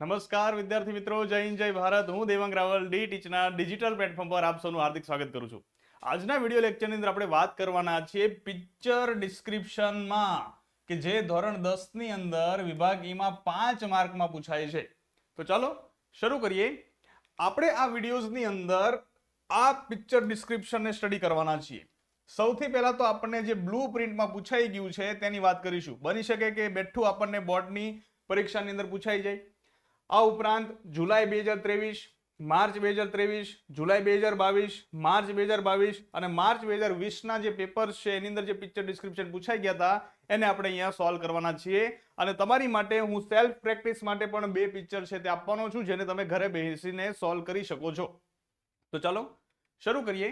નમસ્કાર વિદ્યાર્થી મિત્રો, જય હિન્દ જય ભારત. હું દેવાંગ રાવલ ડી ટીચના ડિજિટલ પ્લેટફોર્મ પર આપ સૌનું હાર્દિક સ્વાગત કરું છું. આજના વિડીયો લેક્ચરની અંદર આપણે વાત કરવાના છીએ પિક્ચર ડિસ્ક્રિપ્શનમાં કે જે ધોરણ 10 ની અંદર વિભાગ ઈ માં 5 માર્કમાં પૂછાય છે. તો ચાલો શરૂ કરીએ. આપણે આ વિડીયોઝની અંદર આ પિક્ચર ડિસ્ક્રિપ્શનને સ્ટડી કરવાના છીએ. સૌથી પહેલા તો આપણને જે બ્લુ પ્રિન્ટમાં પૂછાઈ ગયું છે તેની વાત કરીશું. બની શકે કે બેઠું આપણને બોર્ડની પરીક્ષાની અંદર પૂછાઈ જાય. આ ઉપરાંત જુલાઈ 2023, માર્ચ 2023, જુલાઈ 2022, માર્ચ 2022 અને માર્ચ 2020ના જે પેપર્સ છે એની અંદર જે પિક્ચર ડિસ્ક્રિપ્શન પૂછાઈ ગયા હતા એને આપણે અહીંયા સોલ્વ કરવાના છીએ. અને તમારી માટે હું સેલ્ફ પ્રેક્ટિસ માટે પણ 2 પિક્ચર છે તે આપવાનો છું, જેને તમે ઘરે બેસીને સોલ્વ કરી શકો છો. તો ચાલો શરૂ કરીએ.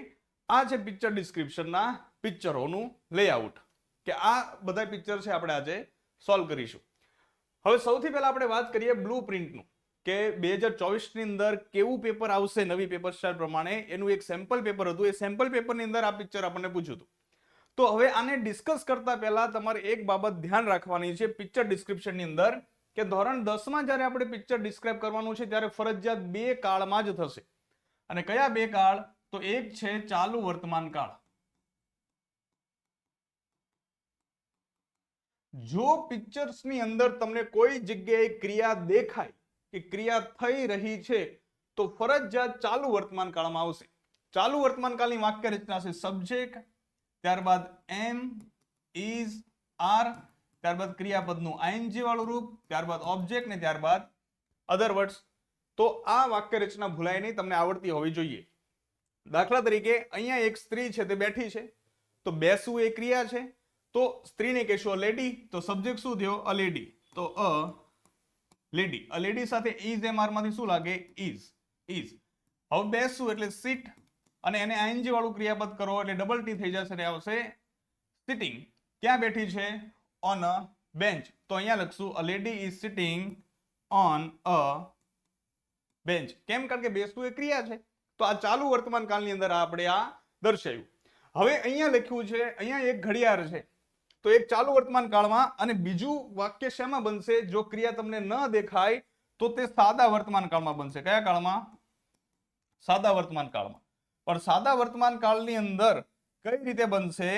આ છે પિક્ચર ડિસ્ક્રિપ્શનના પિક્ચરોનું લેઆઉટ, કે આ બધા પિક્ચર છે આપણે આજે સોલ્વ કરીશું. હવે સૌથી પહેલા આપણે વાત કરીએ બ્લુ પ્રિન્ટનું, કે 2024 ની અંદર કેવું પેપર આવશે નવી પેપર સ્ટાઇલ પ્રમાણે. એનું એક સેમ્પલ પેપર હતું. એ સેમ્પલ પેપરની અંદર આ પિક્ચર આપણને પૂછ્યું હતું. તો હવે આને ડિસ્કસ કરતા પહેલા તમારે એક બાબત ધ્યાન રાખવાની છે પિક્ચર ડિસ્ક્રિપ્શનની અંદર, કે ધોરણ 10માં જ્યારે આપણે પિક્ચર ડિસ્ક્રાઇબ કરવાનું છે ત્યારે ફરજિયાત 2 કાળમાં જ થશે. અને કયા 2 કાળ? તો એક છે ચાલુ વર્તમાન કાળ. જો પિક્ચર્સની અંદર તમને કોઈ જગ્યાએ ક્રિયા દેખાય કે ક્રિયા થઈ રહી છે તો ફરજિયાત ચાલુ વર્તમાન કાળમાં આવશે. ચાલુ વર્તમાન કાળની વાક્ય રચના છે સબ્જેક્ટ, ત્યારબાદ એમ, ઇઝ, આર, ત્યારબાદ ક્રિયાપદનું આઈએનજી વાળું રૂપ, ત્યારબાદ ઓબ્જેક્ટ ને ત્યારબાદ અધર વર્ડ્સ. તો આ વાક્ય રચના ભૂલાય નહીં, તમને આવડતી હોવી જોઈએ. દાખલા તરીકે અહીંયા એક સ્ત્રી છે તે બેઠી છે, તો બેસવું એ ક્રિયા છે. તો સ્ત્રીને કહેશું અ લેડી, તો સબ્જેક્ટ શું થયો? A lady. તો અ લેડી. અ લેડી સાથે ઇઝ એમ આર માંથી શું લાગે? ઇઝ. ઇઝ. હવે બેસવું એટલે સિટ, અને એને આઈએનજી વાળું ક્રિયાપદ કરો એટલે ડબલ ટી થઈ જશે, આવશે સિટિંગ. ક્યાં બેઠી છે? On a bench. તો અહીંયા લખશું a lady is sitting on a bench. કેમ? કારણ કે બેસવું એ ક્રિયા છે. તો આ ચાલુ વર્તમાન કાળની અંદર આપણે આ દર્શાવ્યું. હવે અહીંયા લખ્યું છે, અહીંયા એક ઘડિયાળ છે, તો એક ચાલુ વર્તમાન કાળમાં, અને બીજું વાક્ય શેમાં બનશે? જો ક્રિયા તમને ન દેખાય તો તે સાદા વર્તમાન કાળમાં બનશે. કયા કાળમાં? સાદા વર્તમાન કાળમાં. પણ સાદા વર્તમાન કાળની અંદર કઈ રીતે બનશે?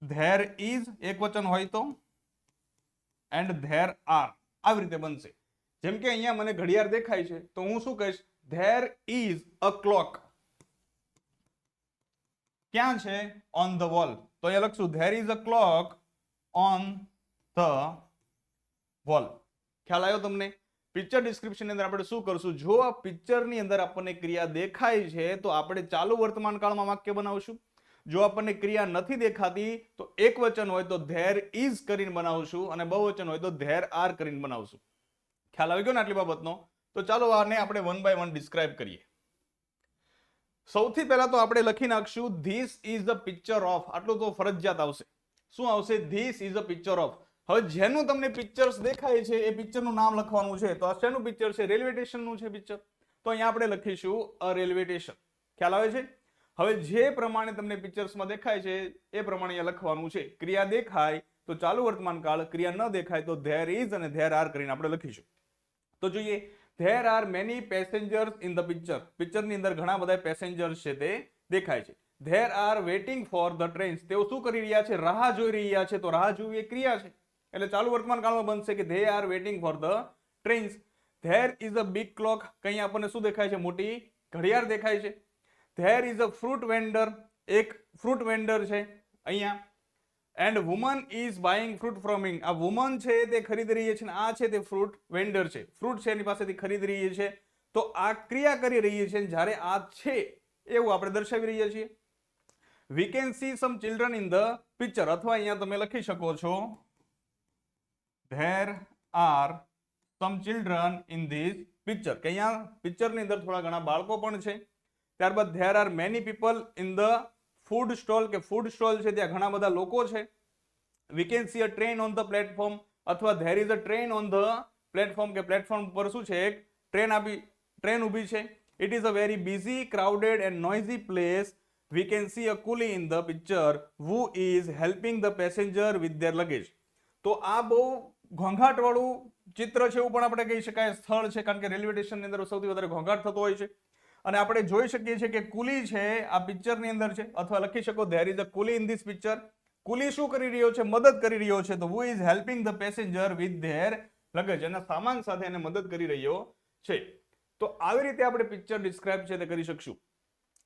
ધેર ઇઝ એક વચન હોય તો, એન્ડ ધેર આર, આવી રીતે બનશે. જેમ કે અહીંયા મને ઘડિયાળ દેખાય છે તો હું શું કહીશ? There is a clock. ક્યાં છે? On the wall. તો અહીંયા લખશું there is a clock on the wall. ખ્યાલ આવ્યો તમને? પિક્ચર ડિસ્ક્રિપ્શનની અંદર આપણે શું કરશું? જો આ પિક્ચરની અંદર આપણને ક્રિયા દેખાય છે તો આપણે ચાલુ વર્તમાન કાળમાં વાક્ય બનાવશું. જો આપણને ક્રિયા નથી દેખાતી તો એક વચન હોય તો ધેર ઇઝ કરીને બનાવશું, અને બહુવચન હોય તો ધેર આર કરીને બનાવશું. ખ્યાલ આવી ગયો ને આટલી બાબતનો? તો ચાલો આને આપણે 1 by 1 ડિસ્ક્રાઇબ કરીએ. સૌથી પહેલા તો આપણે લખી નાખશું this is the picture of. આટલું તો ફરજિયાત આવશે. શું આવશે? This is the picture of. હવે જેનું તમને પિક્ચર્સ દેખાય છે એ પિક્ચરનું નામ લખવાનું છે. તો આ શેનું પિક્ચર છે? રેલવે સ્ટેશનનું છે પિક્ચર. તો અહીંયા આપણે લખીશું અ રેલવે સ્ટેશન. ખ્યાલ આવે છે? હવે જે પ્રમાણે તમને પિક્ચર્સમાં દેખાય છે એ પ્રમાણે અહીંયા લખવાનું છે. ક્રિયા દેખાય તો ચાલુ વર્તમાન કાળ, ક્રિયા ન દેખાય તો ધેર ઇઝ અને ધેર આર કરીને આપણે લખીશું. તો જોઈએ, there are many passengers in the picture. પિક્ચરની અંદર ઘણા બધા પેસેન્જર્સ છે તે દેખાય છે. There are waiting for the trains. તેઓ શું કરી રહ્યા છે? રાહ જોઈ રહ્યા છે. તો રાહ જોવી એ ક્રિયા છે એટલે ચાલુ વર્તમાન કાળમાં બનશે કે they are waiting for the trains. There is a big clock. કઈ આપણને શું દેખાય છે? મોટી ઘડિયાળ દેખાય છે. There is a fruit vendor. એક ફ્રૂટ વેન્ડર છે અહીંયા. And woman is buying fruit from him. આ વુમન છે તે ખરીદી રહી છે, આ છે તે ફ્રૂટ વેન્ડર છે. ફ્રૂટ છે એની પાસેથી ખરીદી રહી છે. તો આ ક્રિયા કરી રહી છે, જ્યારે આ છે એવું આપણે દર્શાવી રહ્યા છીએ. વી can C some children in the picture. અથવા અહીંયા તમે લખી શકો છો there are some children in this picture, કે અહીંયા પિક્ચરની અંદર થોડા ઘણા બાળકો પણ છે. ત્યારબાદ there are many people in the food stall, કે ફૂડ સ્ટોલ છે ત્યાં ઘણા બધા લોકો છે. We can see a train on the platform. અથવા there is a train on the platform, કે પ્લેટફોર્મ પર શું છે? એક ટ્રેન ઊભી છે. It is a very busy, crowded and noisy place. We can see a coolie in the picture who is helping the passenger with their luggage. તો આ બહુ ઘોંઘાટ વાળું ચિત્ર છે એવું પણ આપણે કહી શકાય, સ્થળ છે, કારણ કે રેલવે સ્ટેશનની અંદર સૌથી વધારે ઘોંઘાટ થતો હોય છે. અને આપણે જોઈ શકીએ છીએ કે કુલી છે આ પિક્ચરની અંદર છે, અથવા લખી શકો there is a coolie in this picture. Coolie શું કરી રહ્યો છે? મદદ કરી રહ્યો છે. તો who is helping the passenger with their luggage. એના સામાન સાથે એને મદદ કરી રહ્યો છે. તો આવી રીતે આપણે પિક્ચર ડિસ્ક્રાઇબ છે તે કરી શકશું.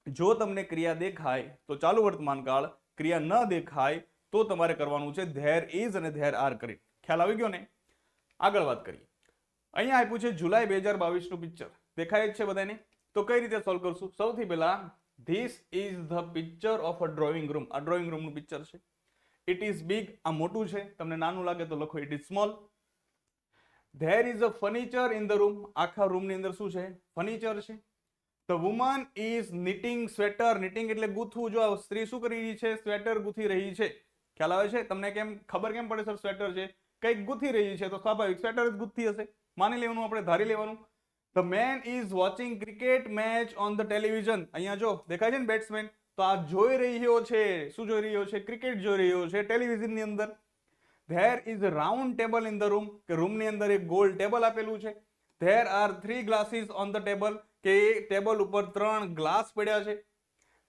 જો તમને ક્રિયા દેખાય તો ચાલુ વર્તમાન કાળ, ક્રિયા ન દેખાય તો તમારે કરવાનું છે ધેર ઇઝ અને ધેર આર કરી. ખ્યાલ આવી ગયો ને? આગળ વાત કરીએ. અહીંયા આપ્યું છે જુલાઈ 2022 નું પિક્ચર. દેખાય જ છે બધાને? તો કઈ રીતે સોલ્વ કરશું? સૌથી પહેલા this is the picture of a drawing room. આ ડ્રોઈંગ રૂમનું પિક્ચર છે. It is big. આ મોટું છે. તમને નાનું લાગે તો લખો it is small. There is a furniture in the room. આખા રૂમની અંદર શું છે? ફર્નિચર છે. The woman is knitting sweater. Knitting એટલે ગૂંથવું. જો આ સ્ત્રી શું કરી રહી છે? સ્વેટર ગૂંથી રહી છે. ખ્યાલ આવે છે તમને? કેમ ખબર કેમ પડે સર સ્વેટર છે? કંઈક ગૂંથી રહી છે તો સ્વાભાવિક સ્વેટર જ ગૂંથતી હશે. માની લેવાનું, આપણે ધારી લેવાનું. The main is watching cricket match on the television. અહીંયા જો દેખાય છે ને બેટ્સમેન, તો આ જોઈ રહ્યો છે. શું જોઈ રહ્યો છે? ક્રિકેટ જોઈ રહ્યો છે ટેલિવિઝનની અંદર. There is a round table in the room. કે રૂમની અંદર એક ગોલ ટેબલ આપેલું છે. There R 3 glasses on the table. કે ટેબલ ઉપર 3 ગ્લાસ પડ્યા છે.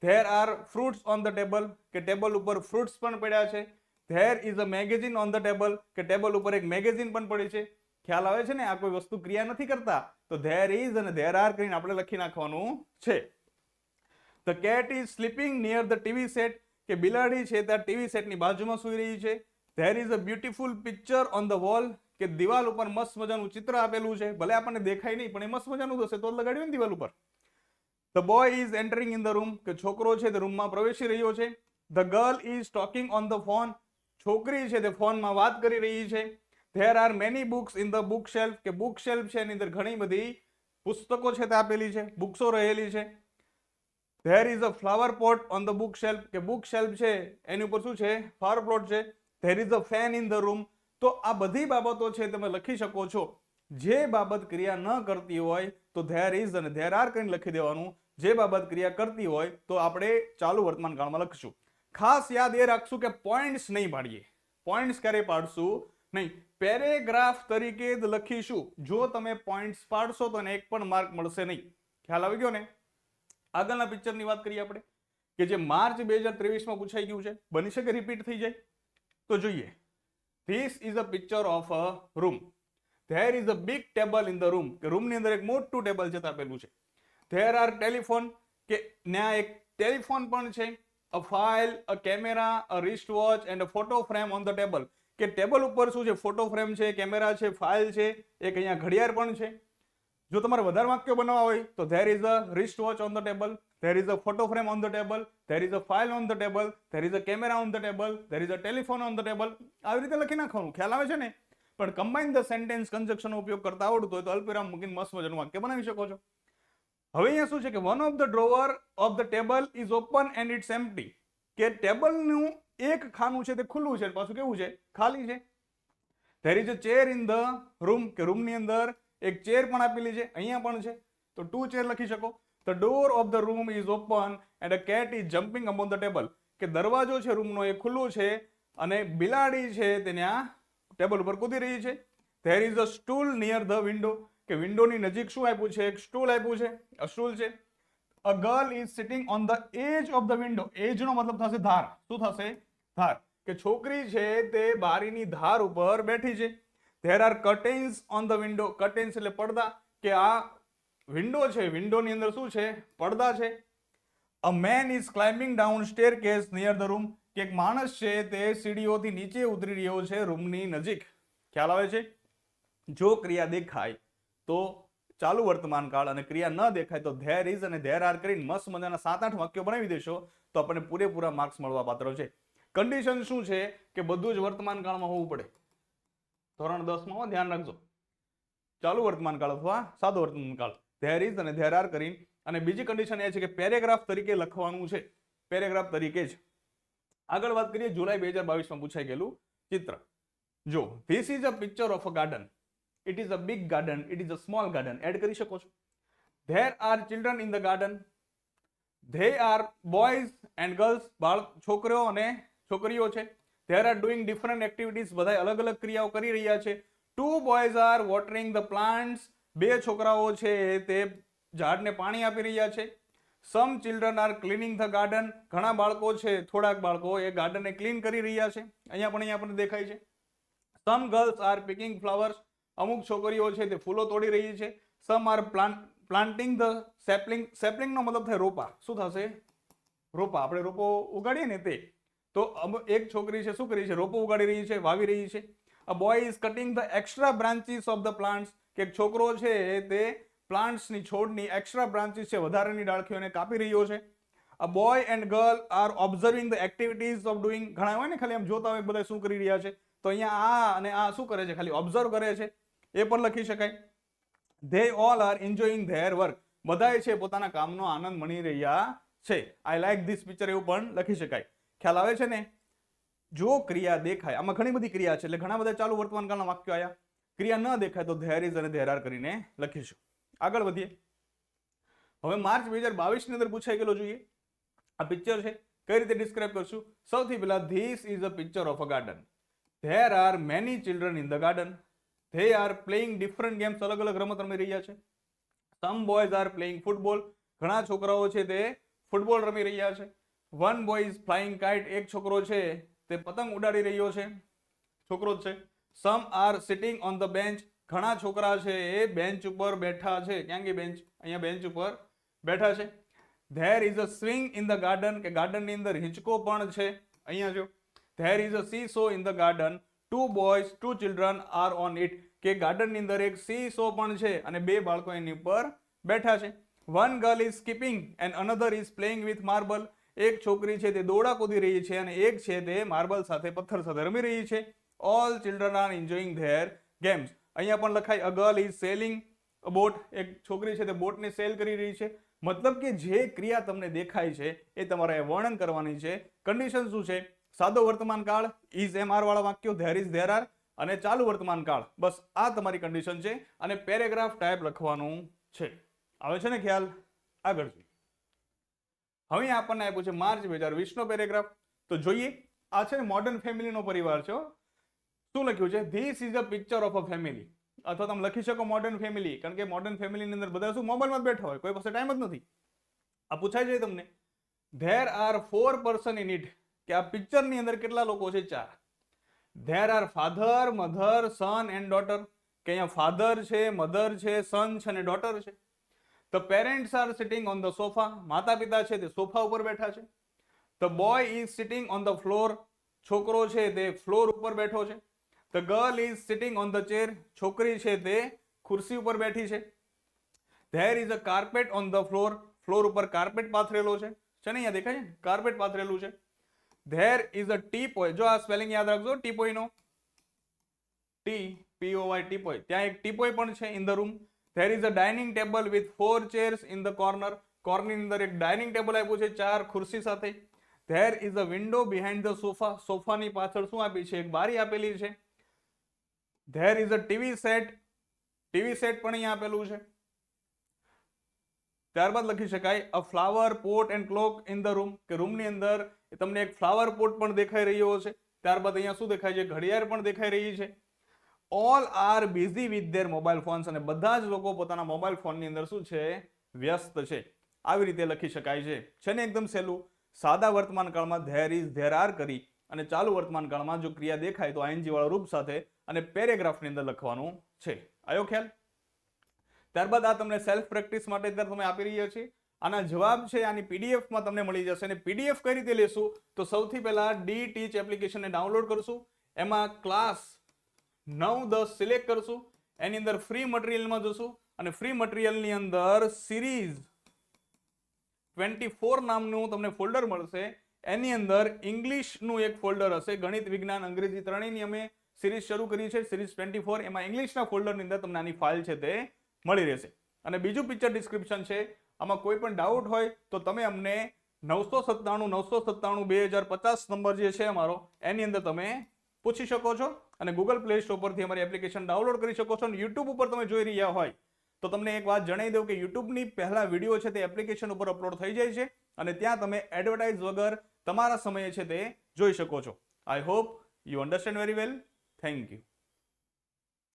There R fruits on the table. કે ટેબલ ઉપર ફ્રૂટ્સ પણ પડ્યા છે. There is a magazine on the table. કે ટેબલ ઉપર એક મેગેઝિન પણ પડી છે. ખ્યાલ આવે છે ને? આ કોઈ વસ્તુ ક્રિયા નથી કરતા, તો ધેર ઇઝ અને ધેર આર કરીને આપણે લખી નાખવાનું છે. The cat is sleeping near the TV set. કે બિલાડી છે ત્યાં ટીવી સેટની બાજુમાં સૂઈ રહી છે. There is a beautiful picture on the wall. કે દિવાલ ઉપર મસ્ત મજાનું ચિત્ર આપેલું છે. ભલે આપણને દેખાય નહીં પણ એ મસ્ત મજાનું હશે તો લગાડ્યું ને દિવાલ ઉપર. The boy is entering in the room. કે છોકરો છે તે રૂમમાં પ્રવેશી રહ્યો છે. The girl is talking on the phone. છોકરી છે તે ફોનમાં વાત કરી રહી છે. There are many books in the book shelf. કે બુક શેલ્ફ છે એની અંદર ઘણી બધી પુસ્તકો છે તે આપેલી છે, બુક્સો રહેલી છે. There is a flower pot on the book shelf. કે બુક શેલ્ફ છે એની ઉપર શું છે? ફ્લાવર પોટ છે. There is a fan in the room. તો આ બધી બાબતો છે તમે લખી શકો છો. જે બાબત ક્રિયા ન કરતી હોય તો ધેર ઇઝ અને ધેર આર કરીને લખી દેવાનું. જે બાબત ક્રિયા કરતી હોય તો આપણે ચાલુ વર્તમાન કાળમાં લખશું. ખાસ યાદ એ રાખશું કે પોઈન્ટ્સ નહીં પાડીએ. પોઈન્ટ્સ ક્યારે પાડશું નહીં, પેરેગ્રાફ તરીકે જ લખીશું. જો તમે પોઈન્ટ્સ પાડશો તો એને એક પણ માર્ક મળશે નહીં. ખ્યાલ આવી ગયો ને? આગળના પિક્ચરની વાત કરીએ આપણે, કે જે માર્ચ 2023 પૂછાઈ ગયું છે. બની શકે રિપીટ થઈ જાય? તો જોઈએ. This is a picture of a room. There is a big table in the room. કે રૂમની અંદર એક મોટું ટેબલ છે આપેલું છે. There R telephone. કે ત્યાં એક ટેલિફોન પણ છે. અ file, a camera, a wrist watch and a photo frame on the table. કે ટેબલ ઉપર શું છે? ફોટો ફ્રેમ છે, કેમેરા છે, ફાઇલ છે, એક અહીંયા ઘડિયાળ પણ છે. જો તમારે વધારે વાક્યો બનાવવા હોય તો there is a wrist watch on the table, there is a photo frame on the table, there is a file on the table, there is a camera on the table, there is a telephone on the table. આવી રીતે લખી નાખવાનું. ખ્યાલ આવે છે ને? પણ combine the sentence કન્જક્શનનો ઉપયોગ કરતા આવડતું હોય તો અલ્પવિરામ મૂકીને મસ્ત મજાનું વાક્ય બનાવી શકો છો. હવે અહીંયા શું છે કે one of the drawer of the table is open and it's empty. કે ટેબલનું એક ખાનું છે તે ખુલ્લું છે, પાછું કેવું છે? ખાલી છે. There is a chair in the room. કે રૂમની અંદર એક ચેર પણ આપેલી છે, અહીંયા પણ છે તો 2 ચેર લખી શકો. The door of the room is open and a cat is jumping upon the table. કે દરવાજો છે રૂમનો એ ખુલ્લું છે અને બિલાડી છે તે ત્યાં ટેબલ ઉપર કૂદી રહી છે. There is a stool near the window. કે વિન્ડોની નજીક શું આપ્યું છે? એક સ્ટૂલ આપ્યું છે, અ સ્ટૂલ છે. A girl is sitting on the edge of the window. Edge નો મતલબ થશે ધાર. શું થશે? ધાર. કે છોકરી છે તે બારીની ધાર ઉપર બેઠી છે. There R curtains on the window. Curtains એટલે પડદા. કે આ વિન્ડો છે, વિન્ડોની અંદર શું છે? પડદા છે. A man is climbing down staircase near the room. કે એક માણસ છે તે સીડીઓથી નીચે ઉતરી રહ્યો છે રૂમની નજીક. ખ્યાલ આવે છે? જો ક્રિયા દેખાય તો ચાલુ વર્તમાન કાળ અને ક્રિયા ન દેખાય તો ધેર ઇઝ અને ધેર આર કરીને મસ્ત મજાના 7-8 વાક્યો બનાવી દેશો તો આપણને પૂરેપૂરા માર્ક્સ મળવા પાત્ર છે. કન્ડિશન શું છે? કે બધું જ વર્તમાન કાળમાં હોવું પડે. ધોરણ 10 માં ધ્યાન રાખજો. ચાલુ વર્તમાન કાળ અથવા સાદો વર્તમાન કાળ. ધેર ઇઝ અને ધેર આર કરીને. અને બીજી કન્ડિશન એ છે કે પેરેગ્રાફ તરીકે લખવાનું છે. પેરેગ્રાફ તરીકે જ. આગળ વાત કરીએ જુલાઈ 2022 પૂછાઈ ગયેલું ચિત્ર. જો this is a picture of a garden. It is a big garden, it is a small garden. Add કરી શકો છો. There are children in the garden. They are boys and girls. છોકરીઓ અને છોકરીઓ છે. There are doing different activities. બધા અલગ અલગ ક્રિયાઓ કરી રહ્યા છે. 2 boys are watering the plants. 2 છોકરાઓ છે તે ઝાડને પાણી આપી રહ્યા છે. Some children are cleaning the garden. ઘણા બાળકો છે, થોડાક બાળકો એ ગાર્ડનને ક્લીન કરી રહ્યા છે. અહીંયા આપણને દેખાય છે. સમ ગર્લ્સ આર પિકિંગ ફ્લાવર્સ. અમુક છોકરીઓ છે તે ફૂલો તોડી રહી છે. Some R planting the sapling. સેપલિંગનો મતલબ થાય રોપા. શું થશે? રોપા. આપણે રોપો ઉગાડીએ ને તે. તો એક છોકરી છે શું કરી છે? રોપો ઉગાડી રહી છે, વાવી રહી છે. A boy is cutting the extra branches of the plants. કે એક છોકરો છે તે પ્લાન્ટ્સની છોડની એક્સ્ટ્રા બ્રાન્ચીસ છે, વધારાની ડાળખીઓને કાપી રહ્યો છે. A boy and girl are observing the activities of doing. ઘણા હોય ને ખાલી આમ જોતા હોય બધા શું કરી રહ્યા છે, તો અહીંયા આ અને આ શું કરે છે? ખાલી ઓબ્ઝર્વ કરે છે. એ પણ લખી શકાય. They all are enjoying their work. બધાએ છે પોતાના કામનો આનંદ માણી રહ્યા છે. આઈ લાઈક ધીસ પિક્ચર એવું પણ લખી શકાય. ખ્યાલ આવે છે ને? જો ક્રિયા દેખાય, આમાં ઘણી બધી ક્રિયા છે એટલે ઘણા બધા ચાલુ વર્તમાન કાળના વાક્યો આયા. ક્રિયા ન દેખાય તો ધેર ઇઝ અને ધેર આર કરીને લખીશું. આગળ વધીએ. હવે માર્ચ 2022 ની અંદર પૂછાઈ ગયેલો જોઈએ. આ પિક્ચર છે, કઈ રીતે ડિસ્ક્રાઇબ કરશું? સૌથી પહેલા this is a picture of a garden. There are many children in the garden. They are playing different games. અલગ અલગ રમત રમી રહ્યા છે. સમ બોયઝ આર પ્લેઇંગ ફૂટબોલ. ઘણા છોકરાઓ છે તે ફૂટબોલ રમી રહ્યા છે. One boy is flying kite. એક છોકરો છે તે પતંગ ઉડાડી રહ્યો છે, છોકરો જ છે. Some are sitting on the bench. ઘણા છોકરા છે એ બેન્ચ ઉપર બેઠા છે. ક્યાં ગઈ બેન્ચ? અહીંયા બેન્ચ ઉપર બેઠા છે. There is a swing in the garden. કે ગાર્ડનની અંદર હિંચકો પણ છે. અહીંયા જો. There is a C so in the garden. 2 boys 2 children are on it. કે ગાર્ડનની અંદર એક સી સો પણ છે અને 2 બાળકો એની ઉપર બેઠા છે. One girl is skipping and another is playing with marble. એક છોકરી છે તે દોડા કૂદી રહી છે અને એક છે તે માર્બલ સાથે, પથ્થર સાથે રમી રહી છે. All children are enjoying there games. અહીંયા પણ લખાય અ girl is selling a boat. એક છોકરી છે તે બોટને સેલ કરી રહી છે. મતલબ કે જે ક્રિયા તમને દેખાય છે એ તમારે વર્ણન કરવાની છે. કન્ડિશન શું છે? સાદો વર્તમાન કાળ, ઇઝ એમ આર વાળા વાક્યો, ધેર ઇઝ ધેર આર, અને ચાલુ વર્તમાન કાળ. બસ આ તમારી કન્ડિશન છે અને પેરેગ્રાફ ટાઈપ લખવાનું છે. આવે છે ને ખ્યાલ? આગળ જોઈએ. હવે આપણને આપ્યું છે માર્ચ 2020 નો પેરેગ્રાફ. તો જોઈએ. આ છે ને મોડર્ન ફેમિલીનો પરિવાર છે. શું લખ્યું છે? This is a picture of a family. અથવા તમે લખી શકો મોડર્ન ફેમિલી, કારણ કે મોડર્ન ફેમિલીની અંદર બધા શું મોબાઈલમાં જ બેઠા હોય, કોઈ પાસે ટાઈમ જ નથી. આ પૂછાય છે તમને. There are 4 person in it. કે આ પિક્ચરની અંદર કેટલા લોકો છે? 4. There are father, mother, son and daughter. કે અહીંયા ફાધર છે, મધર છે, સન છે અને ડોટર છે. The parents are sitting on the sofa. માતા પિતા છે તે સોફા ઉપર બેઠા છે. The boy is sitting on the floor. છોકરો છે તે ફ્લોર ઉપર બેઠો છે. The girl is sitting on the chair. છોકરી છે તે ખુરશી ઉપર બેઠી છે. There is a carpet on the floor. Floor ઉપર કાર્પેટ પાથરેલો છે. છે ને? અહીંયા દેખાય છે કાર્પેટ પાથરેલું છે. There is a teapoy. જો આ સ્પેલિંગ યાદ રાખજો ટીપોયનો. TPOY teapoy. ત્યાં એક ટીપોય પણ છે in the room. There is a dining table with 4 chairs in the corner. કોર્નરની અંદર એક ડાઇનિંગ ટેબલ આપ્યું છે 4 ખુરશી સાથે. There is a window behind the sofa. સોફાની પાછળ શું આપી છે? એક બારી આપેલી છે. There is a TV set. TV set પણ અહીંયા આપેલું છે. ત્યારબાદ લખી શકાય a flower pot and clock in the room. કે રૂમની અંદર તમને એક ફ્લાવર પોટ પણ દેખાઈ રહ્યો છે. ત્યારબાદ અહીંયા શું દેખાય છે? ઘડિયાળ પણ દેખાઈ રહી છે. All are busy with their mobile phones. અને બધા જ લોકો પોતાના મોબાઈલ ફોનની અંદર શું છે? વ્યસ્ત છે. આવી રીતે લખી શકાય છે. છે ને એકદમ સહેલું. સાદા વર્તમાન કાળમાં ધેર ઇઝ ધેર આર કરી અને ચાલુ વર્તમાન કાળમાં જો ક્રિયા દેખાય તો આઈએનજી વાળા રૂપ સાથે અને પેરેગ્રાફની અંદર લખવાનું છે. આયો ખ્યાલ? ત્યારબાદ આ તમને સેલ્ફ પ્રેક્ટિસ માટે અત્યારે તમે આપી રહ્યા છીએ. આના જવાબ છે આની પીડીએફમાં તમને મળી જશે. અને પીડીએફ કઈ રીતે લેશું? તો સૌથી પહેલા ડી ટીચ એપ્લિકેશનને ડાઉનલોડ કરશું. એમાં ક્લાસ 9-10 સિલેક્ટ કરશું. એની અંદર ફ્રી મટીરિયલમાં જશું અને ફ્રી મટીરિયલની અંદર સિરીઝ 24 નામનું તમને ફોલ્ડર મળશે. એની અંદર ઇંગ્લિશનું એક ફોલ્ડર હશે. ગણિત, વિજ્ઞાન, અંગ્રેજી ત્રણેયની અમે સિરીઝ શરૂ કરી છે. સિરીઝ 24. એમાં ઇંગ્લિશના ફોલ્ડરની અંદર તમને આની ફાઇલ છે તે મળી રહેશે. અને બીજું પિક્ચર ડિસ્ક્રિપ્શન છે. આમાં કોઈ પણ ડાઉટ હોય તો તમે અમને 997 નંબર જે છે અમારો એની અંદર તમે પૂછી શકો છો અને ગૂગલ પ્લે સ્ટોર પરથી અમારી એપ્લિકેશન ડાઉનલોડ કરી શકો છો. અને યુટ્યુબ ઉપર તમે જોઈ રહ્યા હોય તો તમને એક વાત જણાવી દઉં કે યુટ્યુબની પહેલા વિડીયો છે તે એપ્લિકેશન ઉપર અપલોડ થઈ જાય છે અને ત્યાં તમે એડવર્ટાઇઝ વગર તમારા સમયે છે તે જોઈ શકો છો. I hope you understand very well. Thank you.